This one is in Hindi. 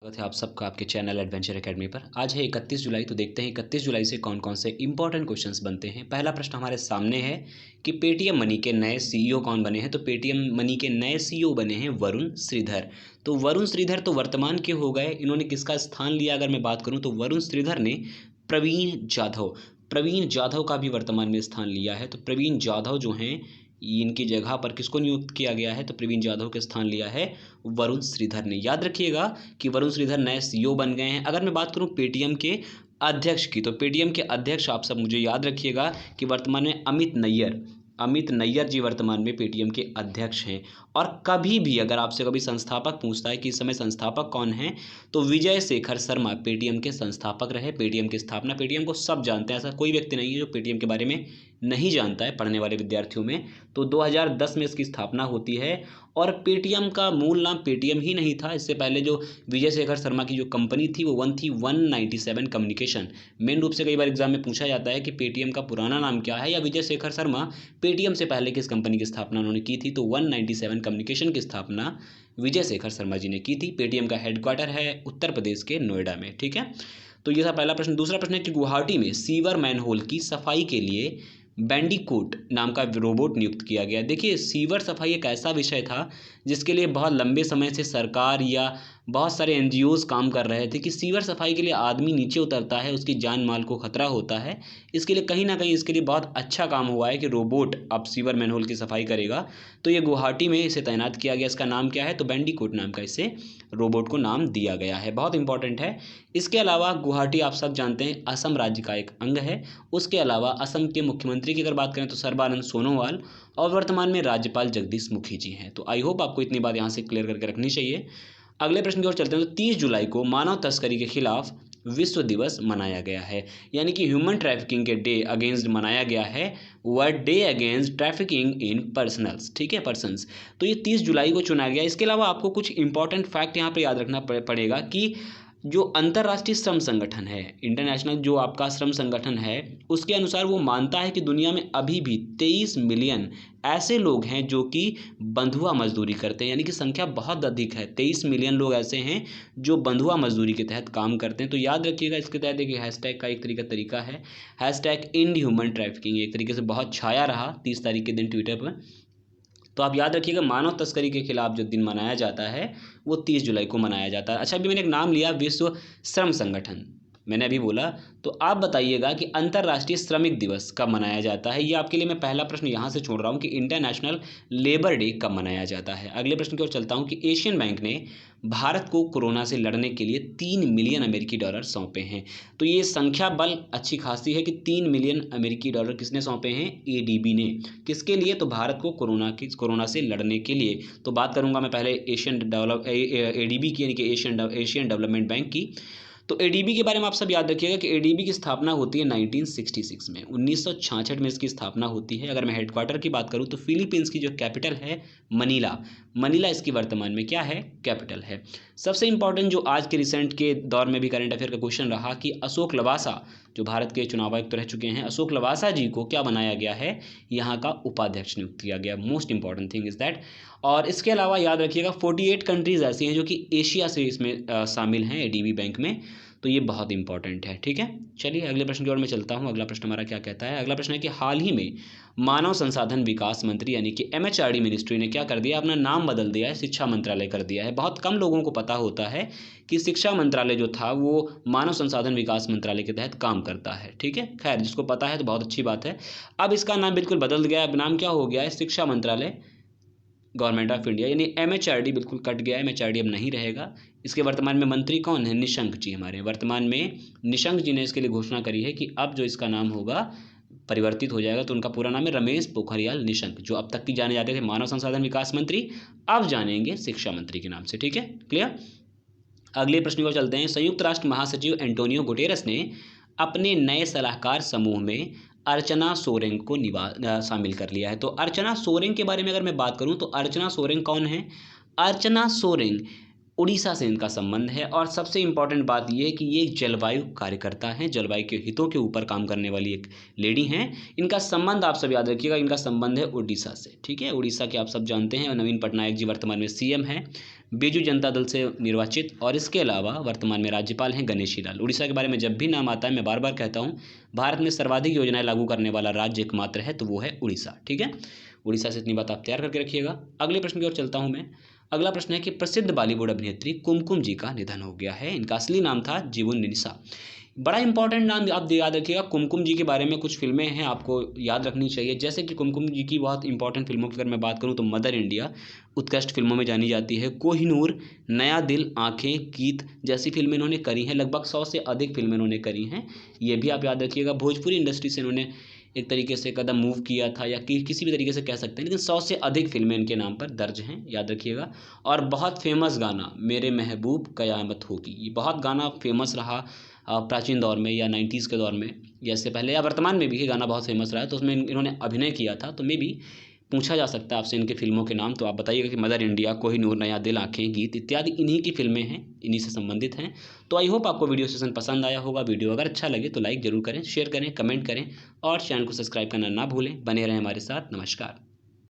स्वागत है आप सबका आपके चैनल एडवेंचर एकेडमी पर। आज है 31 जुलाई, तो देखते हैं 31 जुलाई से कौन कौन से इंपॉर्टेंट क्वेश्चंस बनते हैं। पहला प्रश्न हमारे सामने है कि पेटीएम मनी के नए सीईओ कौन बने हैं। तो पेटीएम मनी के नए सीईओ बने हैं वरुण श्रीधर। तो वरुण श्रीधर तो वर्तमान के हो गए, इन्होंने किसका स्थान लिया अगर मैं बात करूँ तो वरुण श्रीधर ने प्रवीण जाधव का भी वर्तमान में स्थान लिया है। तो प्रवीण जाधव जो हैं इनकी जगह पर किसको नियुक्त किया गया है, तो प्रवीण जाधव के स्थान लिया है वरुण श्रीधर ने। याद रखिएगा कि वरुण श्रीधर नए सीईओ बन गए हैं। अगर मैं बात करूं पेटीएम के अध्यक्ष की, तो पेटीएम के अध्यक्ष आप सब मुझे याद रखिएगा कि वर्तमान में अमित नैयर जी वर्तमान में पेटीएम के अध्यक्ष हैं। और कभी भी अगर आपसे कभी संस्थापक पूछता है कि इस समय संस्थापक कौन हैं, तो विजय शेखर शर्मा पेटीएम के संस्थापक रहे। पेटीएम की स्थापना, पेटीएम को सब जानते हैं, ऐसा कोई व्यक्ति नहीं है जो पेटीएम के बारे में नहीं जानता है पढ़ने वाले विद्यार्थियों में। तो 2010 में इसकी स्थापना होती है। और पेटीएम का मूल नाम पेटीएम ही नहीं था, इससे पहले जो विजय शेखर शर्मा की जो कंपनी थी वो 197 कम्युनिकेशन। मेन रूप से कई बार एग्जाम में पूछा जाता है कि पेटीएम का पुराना नाम क्या है, या विजय शेखर शर्मा पेटीएम से पहले किस कंपनी की स्थापना उन्होंने की थी। तो 197 कम्युनिकेशन की स्थापना विजय शेखर शर्मा जी ने की थी। पेटीएम का हेडक्वार्टर है उत्तर प्रदेश के नोएडा में। ठीक है, तो ये था पहला प्रश्न। दूसरा प्रश्न है कि गुवाहाटी में सीवर मैनहोल की सफाई के लिए बैंडिकोट नाम का रोबोट नियुक्त किया गया। देखिए, सीवर सफाई एक ऐसा विषय था जिसके लिए बहुत लंबे समय से सरकार या बहुत सारे एनजीओज काम कर रहे थे कि सीवर सफाई के लिए आदमी नीचे उतरता है, उसकी जान माल को खतरा होता है। इसके लिए कहीं ना कहीं इसके लिए बहुत अच्छा काम हुआ है कि रोबोट अब सीवर मैनहोल की सफाई करेगा। तो ये गुवाहाटी में इसे तैनात किया गया। इसका नाम क्या है, तो बैंडिकोट नाम का इसे रोबोट को नाम दिया गया है। बहुत इंपॉर्टेंट है। इसके अलावा गुवाहाटी आप सब जानते हैं असम राज्य का एक अंग है। उसके अलावा असम के मुख्यमंत्री की अगर बात करें तो सर्बानंद सोनोवाल, और वर्तमान में राज्यपाल जगदीश मुखी जी हैं। तो आई होप आपको इतनी बात यहाँ से क्लियर करके रखनी चाहिए। अगले प्रश्न की ओर चलते हैं। तो 30 जुलाई को मानव तस्करी के खिलाफ विश्व दिवस मनाया गया है, यानी कि ह्यूमन ट्रैफिकिंग के डे अगेंस्ट मनाया गया है, world day against trafficking in personals. ठीक है, पर्सन्स। तो ये 30 जुलाई को चुना गया। इसके अलावा आपको कुछ इंपॉर्टेंट फैक्ट यहाँ पर याद रखना पड़ेगा कि जो अंतर्राष्ट्रीय श्रम संगठन है, इंटरनेशनल जो आपका श्रम संगठन है, उसके अनुसार वो मानता है कि दुनिया में अभी भी 23 मिलियन ऐसे लोग हैं जो कि बंधुआ मजदूरी करते हैं, यानी कि संख्या बहुत अधिक है। 23 मिलियन लोग ऐसे हैं जो बंधुआ मजदूरी के तहत काम करते हैं। तो याद रखिएगा, इसके तहत एक हैशटैग का एक तरीका है, हैशटैग इंड ह्यूमन ट्रैफिकिंग। एक तरीके से बहुत छाया रहा 30 तारीख के दिन ट्विटर पर। तो आप याद रखिएगा, मानव तस्करी के खिलाफ जो दिन मनाया जाता है वो 30 जुलाई को मनाया जाता है। अच्छा, अभी मैंने एक नाम लिया विश्व श्रम संगठन, मैंने अभी बोला। तो आप बताइएगा कि अंतर्राष्ट्रीय श्रमिक दिवस कब मनाया जाता है। ये आपके लिए मैं पहला प्रश्न यहाँ से छोड़ रहा हूँ कि इंटरनेशनल लेबर डे कब मनाया जाता है। अगले प्रश्न की ओर चलता हूँ कि एशियन बैंक ने भारत को कोरोना से लड़ने के लिए 3 मिलियन अमेरिकी डॉलर सौंपे हैं। तो ये संख्या बल अच्छी खासी है कि 3 मिलियन अमेरिकी डॉलर किसने सौंपे हैं, एडीबी ने। किसके लिए, तो भारत को कोरोना से लड़ने के लिए। तो बात करूंगा मैं पहले एडीबी की, यानी कि एशियन डेवलपमेंट बैंक की। तो एडीबी के बारे में आप सब याद रखिएगा कि एडीबी की स्थापना होती है 1966 में, 1966 में इसकी स्थापना होती है। अगर मैं हेडक्वार्टर की बात करूं तो फिलीपींस की जो कैपिटल है मनीला इसकी वर्तमान में क्या है, कैपिटल है। सबसे इंपॉर्टेंट जो आज के रिसेंट के दौर में भी करंट अफेयर का क्वेश्चन रहा कि अशोक लवासा जो भारत के चुनाव आयुक्त रह चुके हैं, अशोक लवासा जी को क्या बनाया गया है, यहाँ का उपाध्यक्ष नियुक्त किया गया। Most important thing is that. और इसके अलावा याद रखिएगा 48 कंट्रीज ऐसी हैं जो कि एशिया से इसमें शामिल हैं एडीबी बैंक में। तो ये बहुत इंपॉर्टेंट है। ठीक है, चलिए अगले प्रश्न की ओर मैं चलता हूँ। अगला प्रश्न हमारा क्या कहता है। अगला प्रश्न है कि हाल ही में मानव संसाधन विकास मंत्री यानी कि एमएचआरडी मिनिस्ट्री ने क्या कर दिया, अपना नाम बदल दिया है, शिक्षा मंत्रालय कर दिया है। बहुत कम लोगों को पता होता है कि शिक्षा मंत्रालय जो था वो मानव संसाधन विकास मंत्रालय के तहत काम करता है। ठीक है, खैर जिसको पता है तो बहुत अच्छी बात है। अब इसका नाम बिल्कुल बदल गया है। अब नाम क्या हो गया है, शिक्षा मंत्रालय गवर्नमेंट ऑफ इंडिया, यानी एमएचआरडी बिल्कुल कट गया है, एमएचआरडी अब नहीं रहेगा। इसके वर्तमान में मंत्री कौन है, निशंक जी हमारे। वर्तमान में निशंक जी ने इसके लिए घोषणा करी है कि अब जो इसका नाम होगा परिवर्तित हो जाएगा। तो उनका पूरा नाम है रमेश पोखरियाल निशंक, जो अब तक की जाने जाते थे मानव संसाधन विकास मंत्री, अब जानेंगे शिक्षा मंत्री के नाम से। ठीक है, क्लियर। अगले प्रश्न को चलते हैं। संयुक्त राष्ट्र महासचिव एंटोनियो गुटेरस ने अपने नए सलाहकार समूह में अर्चना सोरेंग को शामिल कर लिया है। तो अर्चना सोरेंग के बारे में अगर मैं बात करूं तो अर्चना सोरेंग कौन है, अर्चना सोरेंग उड़ीसा से इनका संबंध है। और सबसे इंपॉर्टेंट बात यह है कि ये जलवायु कार्यकर्ता हैं, जलवायु के हितों के ऊपर काम करने वाली एक लेडी हैं। इनका संबंध आप सब याद रखिएगा, इनका संबंध है उड़ीसा से। ठीक है, उड़ीसा के आप सब जानते हैं। नवीन पटनायक जी वर्तमान में सीएम हैं, बीजू जनता दल से निर्वाचित, और इसके अलावा वर्तमान में राज्यपाल हैं गणेशी लाल। उड़ीसा के बारे में जब भी नाम आता है मैं बार बार कहता हूँ, भारत में सर्वाधिक योजनाएं लागू करने वाला राज्य एकमात्र है तो वो है उड़ीसा। ठीक है, उड़ीसा से इतनी बात आप तैयार करके रखिएगा। अगले प्रश्न की ओर चलता हूँ मैं। अगला प्रश्न है कि प्रसिद्ध बॉलीवुड अभिनेत्री कुमकुम जी का निधन हो गया है। इनका असली नाम था जीवन निशा। बड़ा इंपॉर्टेंट नाम आप याद रखिएगा। कुमकुम जी के बारे में कुछ फिल्में हैं आपको याद रखनी चाहिए, जैसे कि कुमकुम जी की बहुत इंपॉर्टेंट फिल्मों की अगर मैं बात करूं तो मदर इंडिया उत्कृष्ट फिल्मों में जानी जाती है, कोहिनूर, नया दिल, आंखें, गीत जैसी फिल्में इन्होंने करी हैं। लगभग 100 से अधिक फिल्में इन्होंने करी हैं, ये भी आप याद रखिएगा। भोजपुरी इंडस्ट्री से इन्होंने एक तरीके से कदम मूव किया था, या किसी भी तरीके से कह सकते हैं, लेकिन 100 से अधिक फिल्में इनके नाम पर दर्ज हैं, याद रखिएगा। और बहुत फेमस गाना मेरे महबूब कयामत होगी, ये बहुत गाना फेमस रहा प्राचीन दौर में या 90s के दौर में, या इससे पहले या वर्तमान में भी ये गाना बहुत फेमस रहा है। तो उसमें इन्होंने अभिनय किया था, तो मे भी पूछा जा सकता है आपसे इनके फिल्मों के नाम। तो आप बताइएगा कि मदर इंडिया, कोहिनूर, नया दिल, आंखें, गीत इत्यादि इन्हीं की फिल्में हैं, इन्हीं से संबंधित हैं। तो आई होप आपको वीडियो सेशन पसंद आया होगा। वीडियो अगर अच्छा लगे तो लाइक जरूर करें, शेयर करें, कमेंट करें और चैनल को सब्सक्राइब करना ना भूलें। बने रहें हमारे साथ। नमस्कार।